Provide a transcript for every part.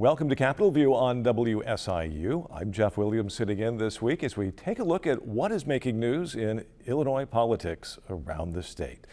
Welcome to Capitol View on WSIU. I'm Jeff Williams sitting in this week as we take a look at what is making news in Illinois politics around the state.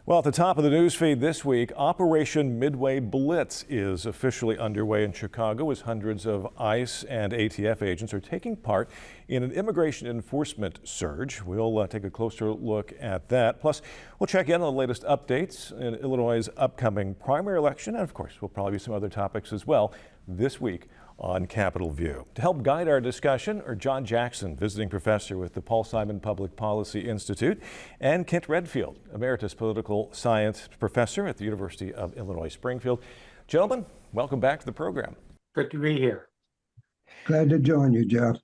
Well, at the top of the news feed this week, Operation Midway Blitz is officially underway in Chicago as hundreds of ICE and ATF agents are taking part in an immigration enforcement surge. We'll take a closer look at that. Plus, we'll check in on the latest updates in Illinois' upcoming primary election. And of course, we'll probably be some other topics as well this week on Capitol View. To help guide our discussion are John Jackson, visiting professor with the Paul Simon Public Policy Institute, and Kent Redfield, emeritus political science professor at the University of Illinois Springfield. Gentlemen, welcome back to the program. Good to be here. Glad to join you, Jeff.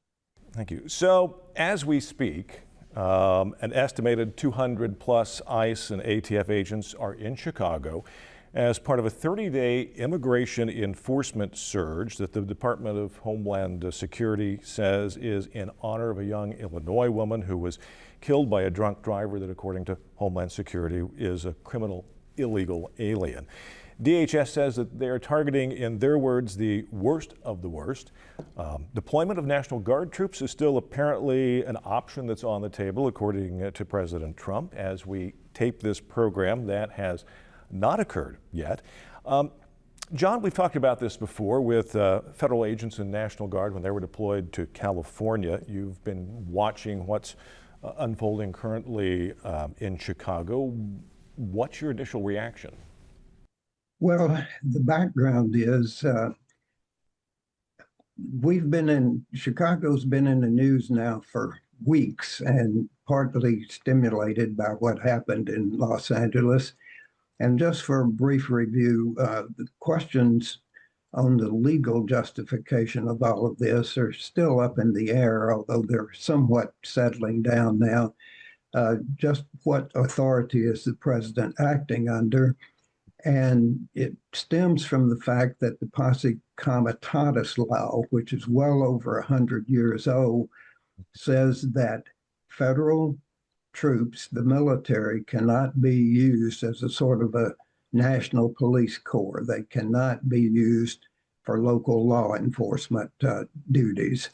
Thank you. So, as we speak, an estimated 200 plus ICE and ATF agents are in Chicago as part of a 30-day immigration enforcement surge that the Department of Homeland Security says is in honor of a young Illinois woman who was killed by a drunk driver that, according to Homeland Security, is a criminal illegal alien. DHS says that they are targeting, in their words, the worst of the worst. Deployment of National Guard troops is still apparently an option that's on the table, according to President Trump. As we tape this program, that has not occurred yet. John, we've talked about this before with federal agents and National Guard when they were deployed to California. You've been watching what's unfolding currently in Chicago. What's your initial reaction? Well, the background is Chicago's been in the news now for weeks, and partly stimulated by what happened in Los Angeles. And just for a brief review, the questions on the legal justification of all of this are still up in the air, although they're somewhat settling down now. Just what authority is the president acting under? And it stems from the fact that the Posse Comitatus law, which is well over 100 years old, says that federal troops, the military, cannot be used as a sort of a national police corps. They cannot be used for local law enforcement duties.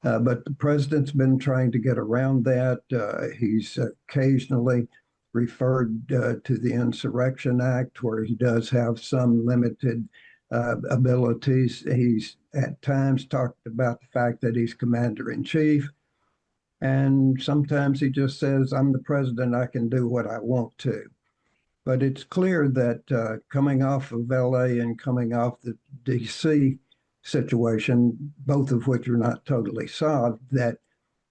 But the president's been trying to get around that. He's occasionally referred to the Insurrection Act, where he does have some limited abilities. He's at times talked about the fact that he's commander-in-chief. And sometimes he just says, I'm the president, I can do what I want to. But it's clear that coming off of LA and coming off the DC situation, both of which are not totally solved, that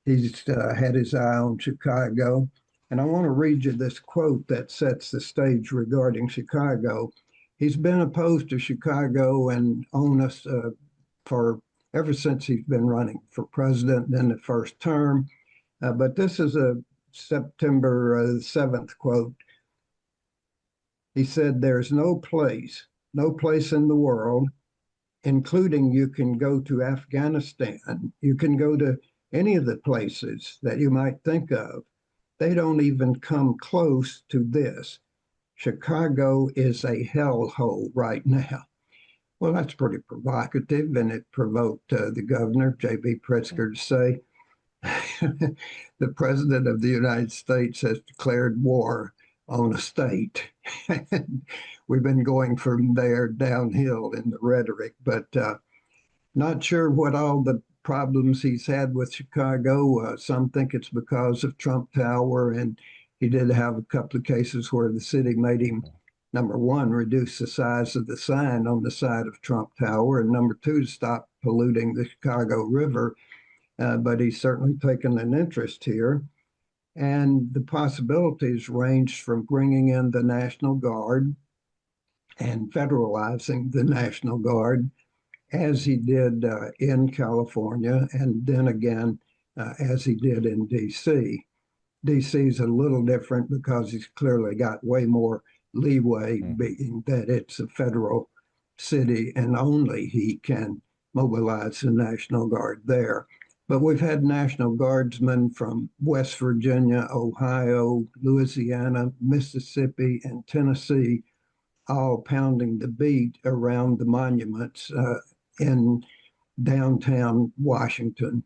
he's had his eye on Chicago. And I want to read you this quote that sets the stage regarding Chicago. He's been opposed to Chicago and onus for ever since he's been running for president in the first term. But this is a September 7th quote. He said, there's no place in the world, including you can go to Afghanistan, you can go to any of the places that you might think of. They don't even come close to this. Chicago is a hellhole right now. Well, that's pretty provocative, and it provoked the governor, J.B. Pritzker, to say, the president of the United States has declared war on a state. We've been going from there downhill in the rhetoric, but not sure what all the problems he's had with Chicago. Some think it's because of Trump Tower, and he did have a couple of cases where the city made him, number one, reduce the size of the sign on the side of Trump Tower, and number two, stop polluting the Chicago River. But he's certainly taken an interest here. And the possibilities ranged from bringing in the National Guard and federalizing the National Guard, as he did in California, and then again, as he did in D.C. D.C. is a little different because he's clearly got way more leeway, being that it's a federal city and only he can mobilize the National Guard there. But we've had National Guardsmen from West Virginia, Ohio, Louisiana, Mississippi, and Tennessee, all pounding the beat around the monuments in downtown Washington.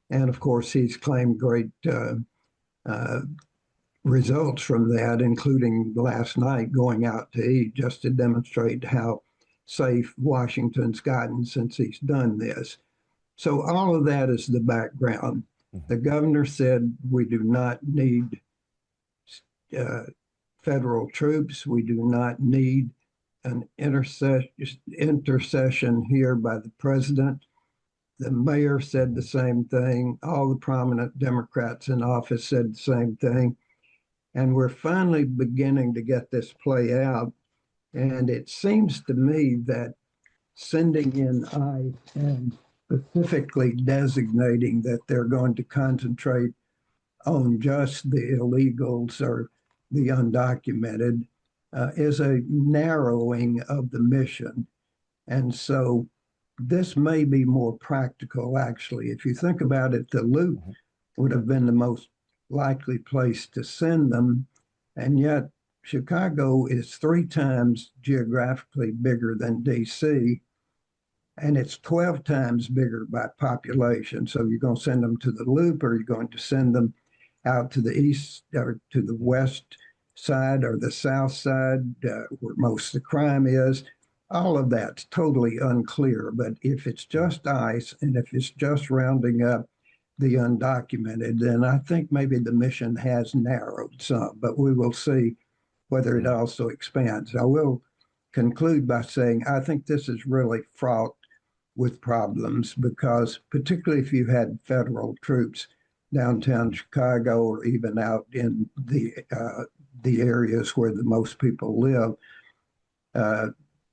And of course, he's claimed great results from that, including last night going out to eat just to demonstrate how safe Washington's gotten since he's done this. So all of that is the background. The governor said we do not need federal troops. We do not need an intercession here by the president. The mayor said the same thing. All the prominent Democrats in office said the same thing. And we're finally beginning to get this play out. And it seems to me that sending in ICE and specifically designating that they're going to concentrate on just the illegals or the undocumented is a narrowing of the mission. And so this may be more practical, actually. If you think about it, the Loop would have been the most likely place to send them. And yet Chicago is 3 times geographically bigger than DC, and it's 12 times bigger by population. So you're going to send them to the Loop, or you're going to send them out to the east or to the west side or the south side, where most of the crime is. All of that's totally unclear. But if it's just ICE and if it's just rounding up the undocumented, then I think maybe the mission has narrowed some, but we will see whether it also expands. I will conclude by saying I think this is really fraught with problems, because particularly if you had federal troops downtown Chicago or even out in the areas where the most people live,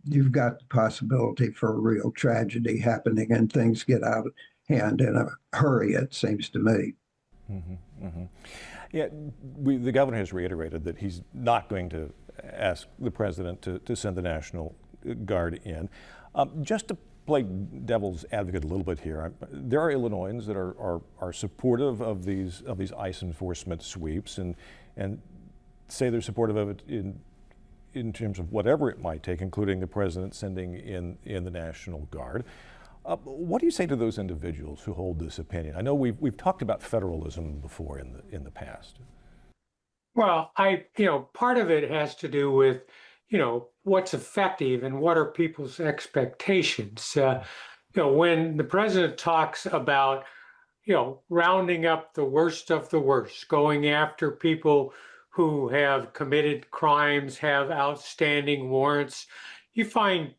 you've got the possibility for a real tragedy happening, and things get out of hand in a hurry, it seems to me. Yeah, the governor has reiterated that he's not going to ask the president to send the National Guard in. Just to play devil's advocate a little bit here, there are Illinoisans that are supportive of these ICE enforcement sweeps and say they're supportive of it in terms of whatever it might take, including the president sending in the National Guard. What do you say to those individuals who hold this opinion? I know we've talked about federalism before in the past. Well, part of it has to do with, what's effective and what are people's expectations. When the president talks about, rounding up the worst of the worst, going after people who have committed crimes, have outstanding warrants, you find,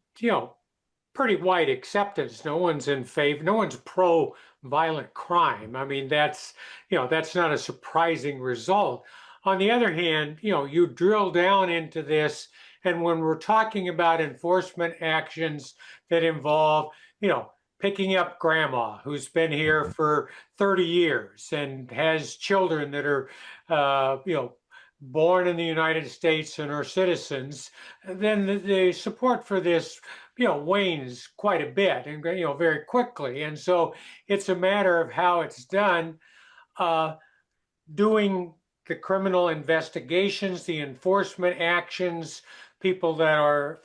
pretty wide acceptance. No one's in favor. No one's pro violent crime. I mean, that's not a surprising result. On the other hand, you drill down into this, and when we're talking about enforcement actions that involve, picking up grandma who's been here for 30 years and has children that are, born in the United States and are citizens, then the support for this wanes quite a bit and very quickly. And so it's a matter of how it's done. Doing the criminal investigations, the enforcement actions, people that are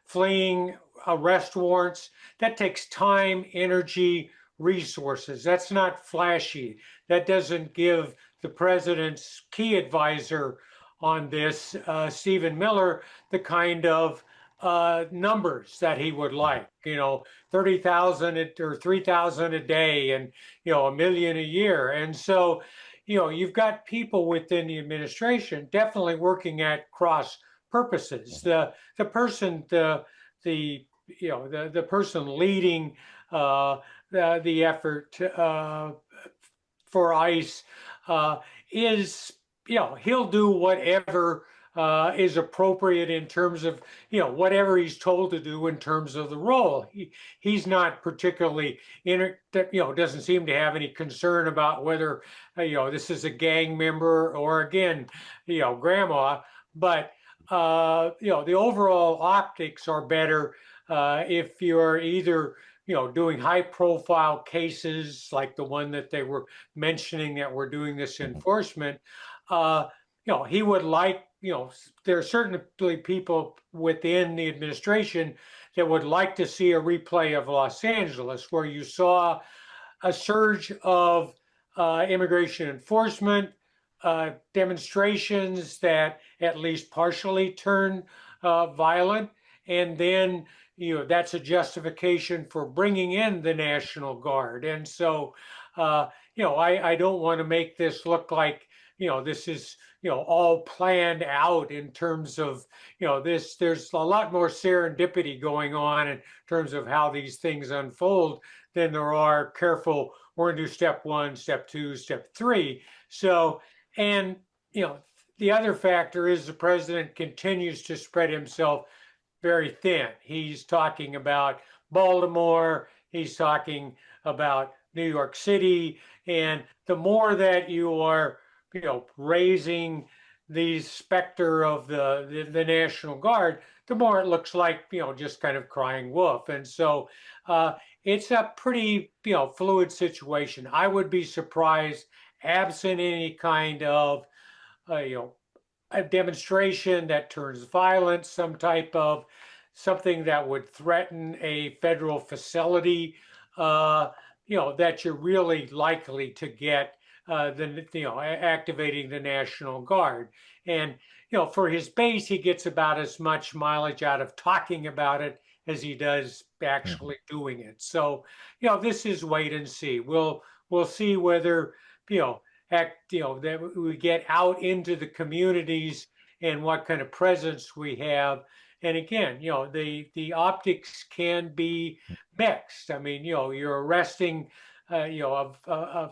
fleeing arrest warrants, that takes time, energy, resources. That's not flashy. That doesn't give the president's key advisor on this, Stephen Miller, the kind of numbers that he would like, 30,000 or 3,000 a day and, $1 million a year. And so, you've got people within the administration definitely working at cross purposes. The person leading the effort for ICE is, he'll do whatever is appropriate in terms of, whatever he's told to do in terms of the role. He's not particularly, doesn't seem to have any concern about whether, this is a gang member or, again, grandma. But, the overall optics are better if you're either, doing high profile cases like the one that they were mentioning that we're doing this enforcement. He would like, there are certainly people within the administration that would like to see a replay of Los Angeles, where you saw a surge of immigration enforcement, demonstrations that at least partially turn violent, and then that's a justification for bringing in the National Guard. And so, I don't want to make this look like this is all planned out in terms of this. There's a lot more serendipity going on in terms of how these things unfold than there are careful, we're going to do step one, step two, step three. So, and the other factor is the president continues to spread himself very thin. He's talking about Baltimore, he's talking about New York City, and the more that you are raising the specter of the National Guard, the more it looks like just kind of crying wolf. And so it's a pretty fluid situation. I would be surprised, absent any kind of a demonstration that turns violent, some type of something that would threaten a federal facility, that you're really likely to get activating the National Guard. And for his base, he gets about as much mileage out of talking about it as he does actually doing it. So this is wait and see. We'll see whether that we get out into the communities and what kind of presence we have. And again, the optics can be mixed. I mean, you're arresting a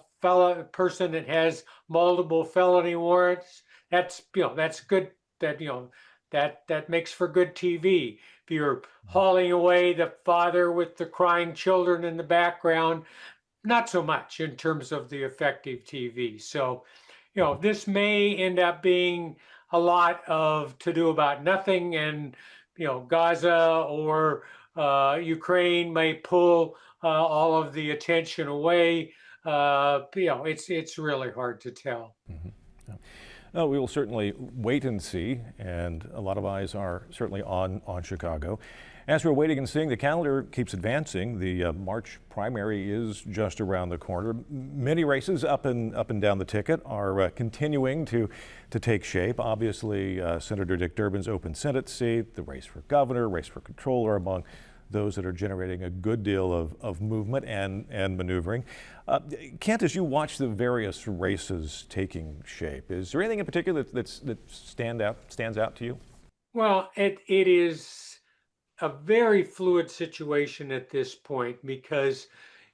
person that has multiple felony warrants. That's good. That makes for good TV. If you're hauling away the father with the crying children in the background, not so much in terms of the effective TV. So, this may end up being a lot of to do about nothing, and Gaza or Ukraine may pull all of the attention away. It's really hard to tell. No, we will certainly wait and see, and a lot of eyes are certainly on Chicago. As we're waiting and seeing, the calendar keeps advancing. The March primary is just around the corner. Many races up and down the ticket are continuing to take shape. Obviously, Senator Dick Durbin's open Senate seat, the race for governor, race for controller, among those that are generating a good deal of movement and maneuvering. Kent, as you watch the various races taking shape, is there anything in particular that stands out to you? Well, it is a very fluid situation at this point, because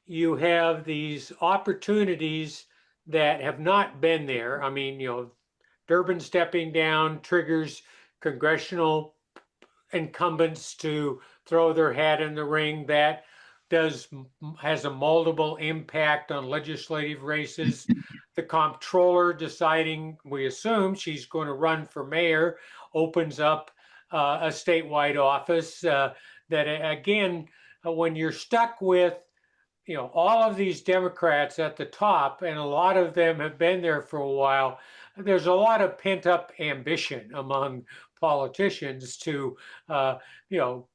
you have these opportunities that have not been there. I mean, Durbin stepping down triggers congressional incumbents to throw their hat in the ring. That has a multiple impact on legislative races. The comptroller deciding, we assume she's going to run for mayor, opens up a statewide office that, again, when you're stuck with all of these Democrats at the top, and a lot of them have been there for a while, there's a lot of pent-up ambition among politicians to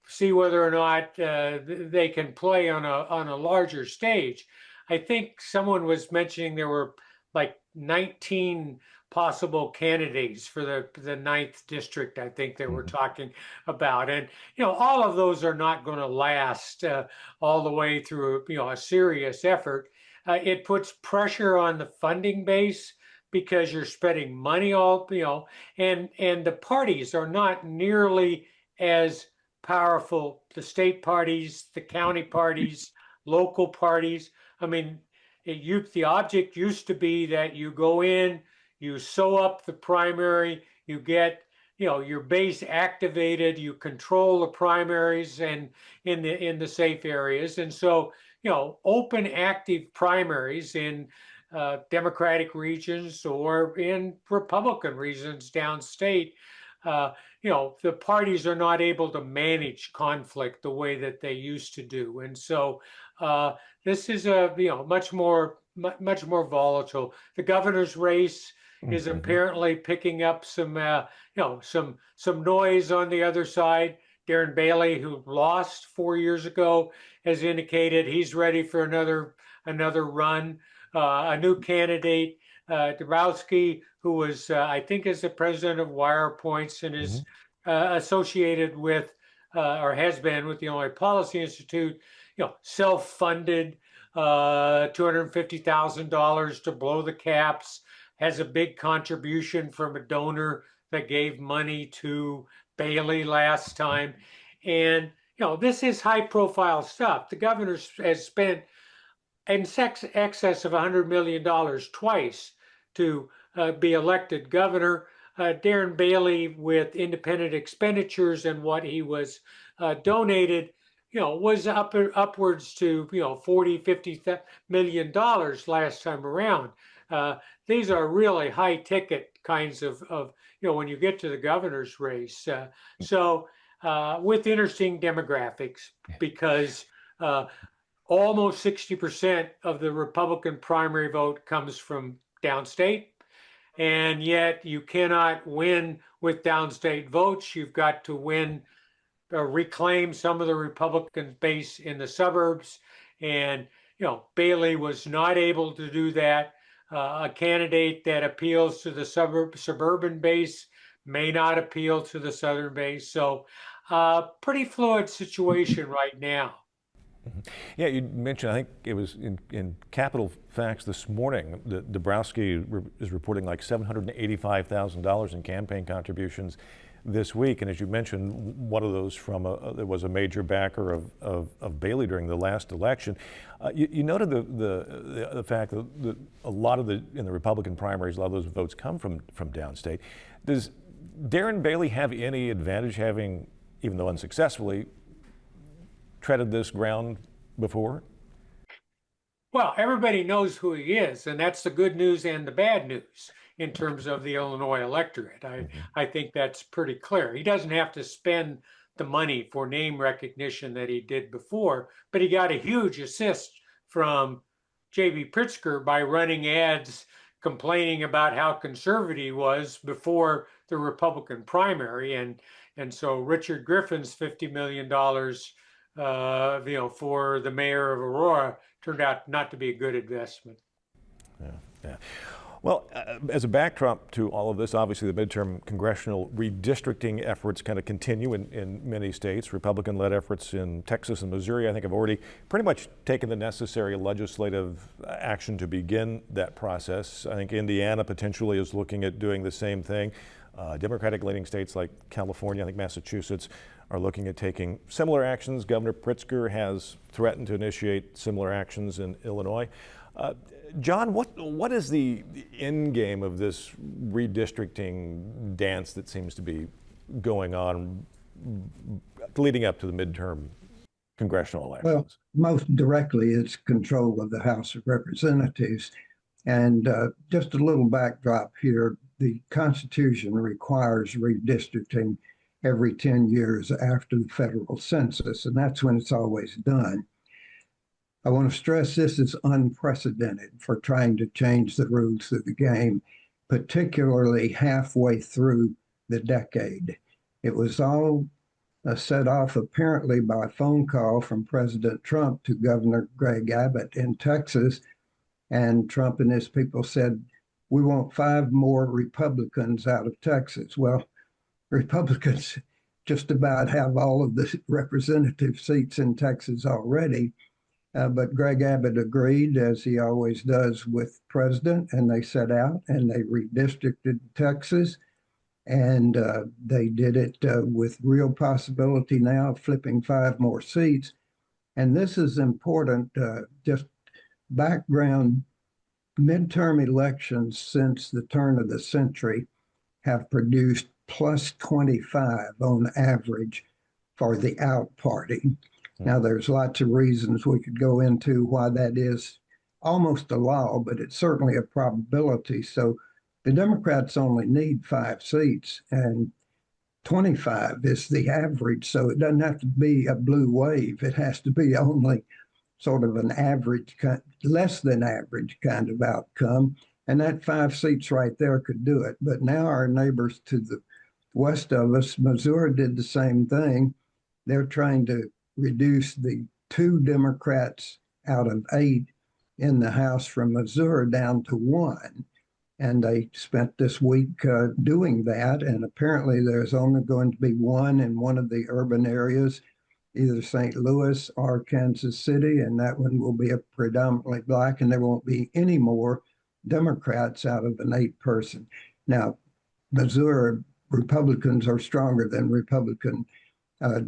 see whether or not they can play on a larger stage. I think someone was mentioning there were like 19 possible candidates for the 9th district, I think they were talking about. And, all of those are not going to last all the way through, a serious effort. It puts pressure on the funding base, because you're spending money and the parties are not nearly as powerful. The state parties, the county parties, local parties. I mean, the object used to be that you go in, you sew up the primary, you get your base activated, you control the primaries and in the safe areas. And so open active primaries in Democratic regions or in Republican regions downstate, the parties are not able to manage conflict the way that they used to do. And so this is much more volatile. The governor's race is apparently picking up some noise on the other side. Darren Bailey, who lost 4 years ago, has indicated he's ready for another run. A new candidate, Dabrowski, who was, I think, is the president of WirePoints and is associated with, or has been with the Illinois Policy Institute, self-funded, $250,000 to blow the caps, has a big contribution from a donor that gave money to Bailey last time. And, this is high profile stuff. The governor has spent in excess of $100 million twice to be elected governor. Darren Bailey, with independent expenditures and what he was donated, was upwards to, $40–50 million last time around. These are really high ticket kinds of when you get to the governor's race. With interesting demographics, because almost 60% of the Republican primary vote comes from downstate. And yet you cannot win with downstate votes. You've got to win or reclaim some of the Republican base in the suburbs. And, Bailey was not able to do that. A candidate that appeals to the suburban base may not appeal to the southern base. So pretty fluid situation right now. Yeah, you mentioned, I think it was in Capital Facts this morning, that Dabrowski is reporting like $785,000 in campaign contributions this week. And as you mentioned, one of those there was a major backer of Bailey during the last election. You noted the fact that a lot of in the Republican primaries, a lot of those votes come from downstate. Does Darren Bailey have any advantage, having, even though unsuccessfully, treaded this ground before? Well, everybody knows who he is, and that's the good news and the bad news in terms of the Illinois electorate. I think that's pretty clear. He doesn't have to spend the money for name recognition that he did before, but he got a huge assist from J.B. Pritzker by running ads complaining about how conservative he was before the Republican primary. And so Richard Griffin's $50 million for the mayor of Aurora turned out not to be a good investment. Yeah. Well, as a backdrop to all of this, obviously the midterm congressional redistricting efforts kind of continue in many states. Republican-led efforts in Texas and Missouri, I think, have already pretty much taken the necessary legislative action to begin that process. I think Indiana potentially is looking at doing the same thing. Democratic-leaning states like California, I think Massachusetts, are looking at taking similar actions. Governor Pritzker has threatened to initiate similar actions in Illinois. John, what is the end game of this redistricting dance that seems to be going on leading up to the midterm congressional elections? Well, most directly, it's control of the House of Representatives. And just a little backdrop here, the Constitution requires redistricting every 10 years after the federal census, and that's when it's always done. I want to stress this is unprecedented for trying to change the rules of the game, particularly halfway through the decade. It was all set off apparently by a phone call from President Trump to Governor Greg Abbott in Texas. And Trump and his people said, we want 5 more Republicans out of Texas. Well, Republicans just about have all of the representative seats in Texas already. But Greg Abbott agreed, as he always does with president, and they set out and they redistricted Texas. And they did it with real possibility now of flipping 5 more seats. And this is important, just background. Midterm elections since the turn of the century have produced plus 25 on average for the out party. Now, there's lots of reasons we could go into why that is almost a law, but it's certainly a probability. So the Democrats only need 5 seats, and 25 is the average. So it doesn't have to be a blue wave. It has to be only sort of an average, less than average kind of outcome. And that 5 seats right there could do it. But now our neighbors to the west of us, Missouri, did the same thing. they're trying to reduce the 2 Democrats out of 8 in the House from Missouri down to 1. And they spent this week doing that. And apparently there's only going to be one in one of the urban areas, either St. Louis or Kansas City, and that one will be a predominantly Black, and there won't be any more Democrats out of an 8-person. Now, Missouri Republicans are stronger than Republican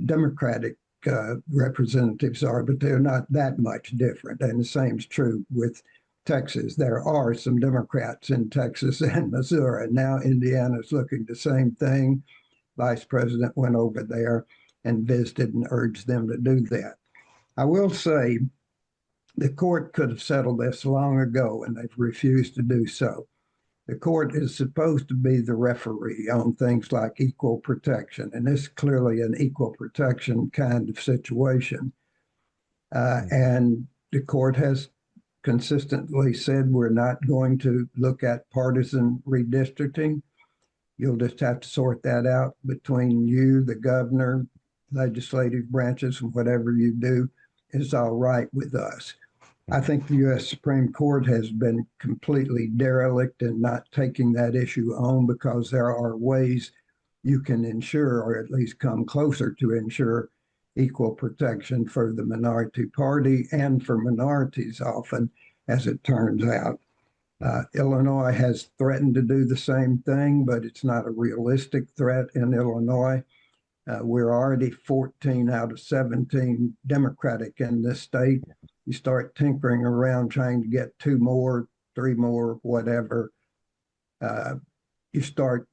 Democratic representatives are, but they're not that much different. And the same is true with Texas. There are some Democrats in Texas and Missouri. Now Indiana's looking the same thing. Vice President went over there and visited and urged them to do that. I will say the court could have settled this long ago, and they've refused to do so. The court is supposed to be the referee on things like equal protection, and this is clearly an equal protection kind of situation. And the court has consistently said we're not going to look at partisan redistricting. You'll just have to sort that out between you, the governor, legislative branches, and whatever you do is all right with us. I think the U.S. Supreme Court has been completely derelict in not taking that issue on, because there are ways you can ensure, or at least come closer to ensure, equal protection for the minority party and for minorities often, as it turns out. Illinois has threatened to do the same thing, but it's not a realistic threat in Illinois. We're already 14 out of 17 Democratic in this state. You start tinkering around trying to get 2 more, 3 more, whatever, you start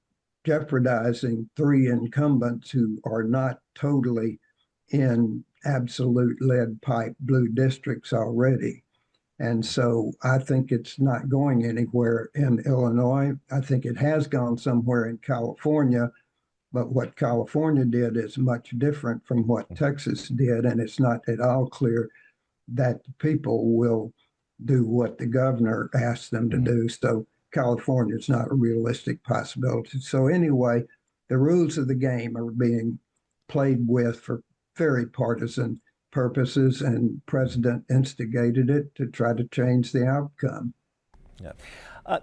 jeopardizing 3 incumbents who are not totally in absolute lead pipe blue districts already. And so I think it's not going anywhere in Illinois. I think it has gone somewhere in California, but what California did is much different from what Texas did, and it's not at all clear that the people will do what the governor asked them to do. So California is not a realistic possibility. So anyway, the rules of the game are being played with for very partisan purposes, and President instigated it to try to change the outcome. Yeah.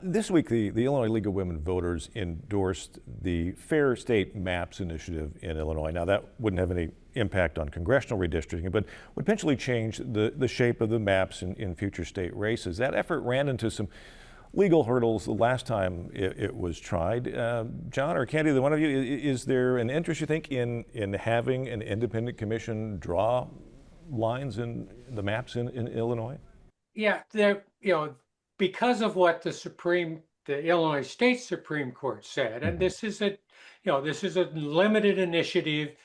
This week, the Illinois League of Women Voters endorsed the Fair State Maps initiative in Illinois. Now, that wouldn't have any impact on congressional redistricting, but would potentially change the shape of the maps in future state races. That effort ran into some legal hurdles the last time it was tried. John or Candy, the one of you, is there an interest, you think, in having an independent commission draw lines in the maps in Illinois? Yeah, because of what the Illinois State Supreme Court said, and this is a limited initiative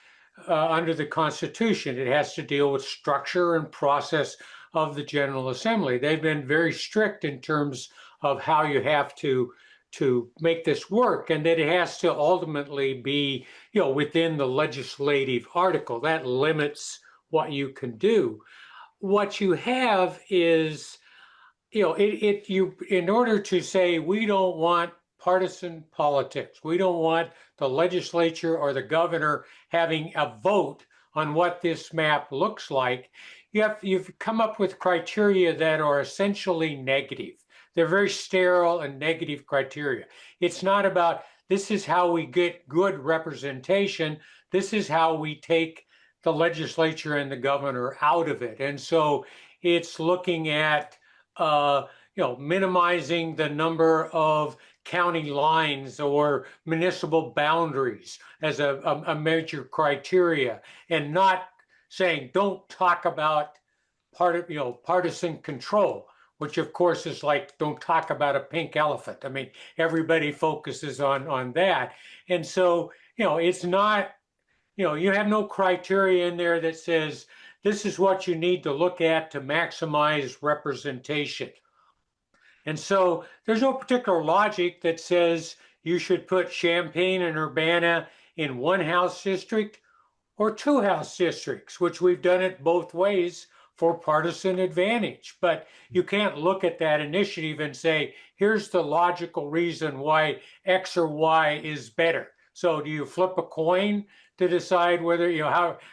under the Constitution. It has to deal with structure and process of the General Assembly. They've been very strict in terms of how you have to make this work, and that it has to ultimately be, within the legislative article. That limits what you can do. What you have is, in order to say we don't want partisan politics, we don't want the legislature or the governor having a vote on what this map looks like, you've come up with criteria that are essentially negative. They're very sterile and negative criteria. It's not about this is how we get good representation. This is how we take the legislature and the governor out of it. And so it's looking at minimizing the number of county lines or municipal boundaries as a major criteria, and not saying don't talk about partisan control, which of course is like don't talk about a pink elephant. I mean, everybody focuses on that. And so, it's not, you have no criteria in there that says this is what you need to look at to maximize representation. And so there's no particular logic that says you should put Champaign and Urbana in one House district or 2 House districts, which we've done it both ways for partisan advantage. But you can't look at that initiative and say, here's the logical reason why X or Y is better. So do you flip a coin to decide whether,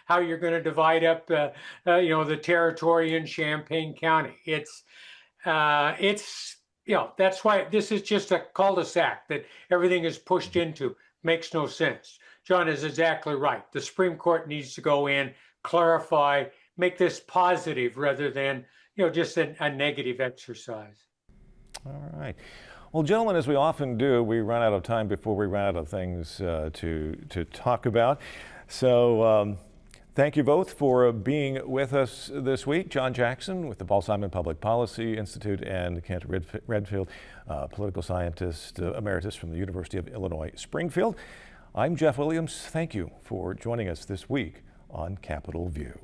how you're going to divide up the territory in Champaign County? It's that's why this is just a cul-de-sac that everything is pushed into. Makes no sense. John is exactly right. The Supreme Court needs to go in, clarify, make this positive rather than, just a negative exercise. All right. Well, gentlemen, as we often do, we run out of time before we run out of things to talk about. So thank you both for being with us this week. John Jackson with the Paul Simon Public Policy Institute and Kent Redfield, political scientist emeritus from the University of Illinois Springfield. I'm Jeff Williams. Thank you for joining us this week on Capitol View.